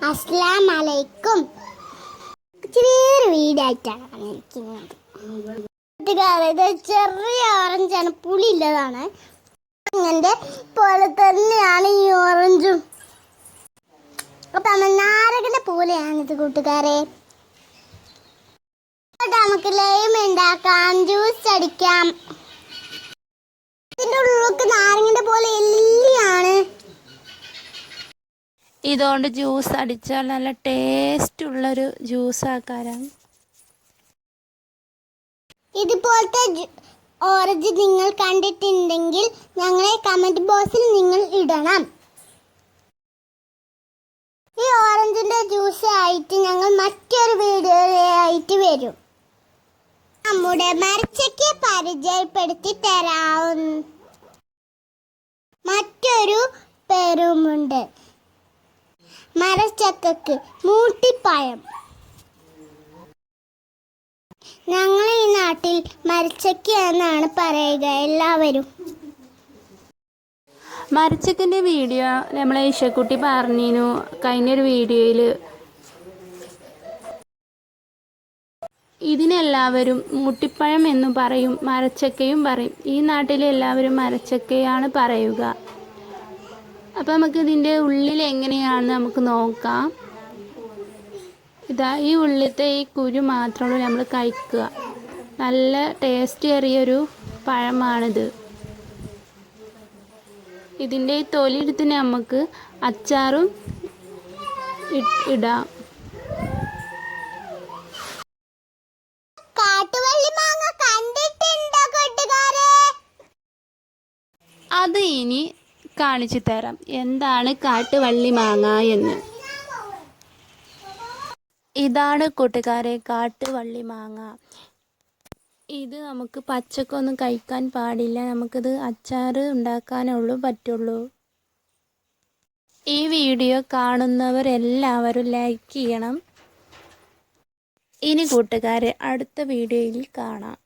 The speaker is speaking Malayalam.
അസ്സലാമു അലൈക്കും. ചെറിയൊരു വീടായിട്ടാണ് വന്നിരിക്കുന്നത്. ഇത് ചെറിയ ഓറഞ്ചാണ്, പുളിയില്ലതാണ്. അങ്ങനെ പോലെ തന്നെയാണ് ഈ ഓറഞ്ചും. അപ്പൊ നാരകന്റെ പോലെയാണിത് കൂട്ടുകാരെ. നമുക്ക് ലൈം ഉണ്ടാക്കാം, ജ്യൂസ് അടിക്കാം. ഇതിന്റെ ഉള്ളിലൊക്കെ നാരങ്ങന്റെ പോലെ എല്ലിയാണ്. ഇതുകൊണ്ട് ജ്യൂസ് അടിച്ചാൽ നല്ല ടേസ്റ്റ് ഉള്ളൊരു ജ്യൂസ് ആക്കാനാണ്. ഇതുപോലത്തെ ഓറഞ്ച് നിങ്ങൾ കണ്ടിട്ടുണ്ടെങ്കിൽ ഞങ്ങളെ കമന്റ് ബോക്സിൽ നിങ്ങൾ ഇടണം. ഈ ഓറഞ്ചിന്റെ ജ്യൂസ് ആയിട്ട് ഞങ്ങൾ മറ്റൊരു വീഡിയോയായിട്ട് വരും. നമ്മുടെ മരച്ചയ്ക്ക് പരിചയപ്പെടുത്തി തരാവുന്ന മറ്റൊരു പേരുമുണ്ട്. മരച്ചക്കക്ക് മൂട്ടിപ്പഴം. ഞങ്ങൾ ഈ നാട്ടിൽ മരച്ചക്ക എന്നാണ് പറയുക എല്ലാവരും. മരച്ചക്കൻ്റെ വീഡിയോ നമ്മളെ ഇഷക്കുട്ടി പറഞ്ഞിരുന്നു കഴിഞ്ഞൊരു വീഡിയോയിൽ. ഇതിനെല്ലാവരും മൂട്ടിപ്പഴം എന്നും പറയും, മരച്ചക്കയും പറയും. ഈ നാട്ടിലെ എല്ലാവരും മരച്ചക്കയാണ് പറയുക. അപ്പോൾ നമുക്ക് ഇതിൻ്റെ ഉള്ളിൽ എങ്ങനെയാണെന്ന് നമുക്ക് നോക്കാം. ഇതാ ഈ ഉള്ളിലത്തെ ഈ കുരു മാത്രമുള്ളൂ നമ്മൾ കഴിക്കുക. നല്ല ടേസ്റ്റ് ഏറിയൊരു പഴമാണിത്. ഇതിൻ്റെ ഈ തൊലിയെടുത്ത് നമുക്ക് അച്ചാറും ഇടാം. അത് ഇനി കാണിച്ചു തരാം എന്താണ് കാട്ടുവള്ളി മാങ്ങ എന്ന്. ഇതാണ് കൂട്ടുകാരെ കാട്ടുവള്ളി മാങ്ങ. ഇത് നമുക്ക് പച്ചക്കൊന്നും കഴിക്കാൻ പാടില്ല. നമുക്കിത് അച്ചാർ ഉണ്ടാക്കാനുള്ളൂ പറ്റുള്ളൂ. ഈ വീഡിയോ കാണുന്നവരെല്ലാവരും ലൈക്ക് ചെയ്യണം. ഇനി കൂട്ടുകാരെ അടുത്ത വീഡിയോയിൽ കാണാം.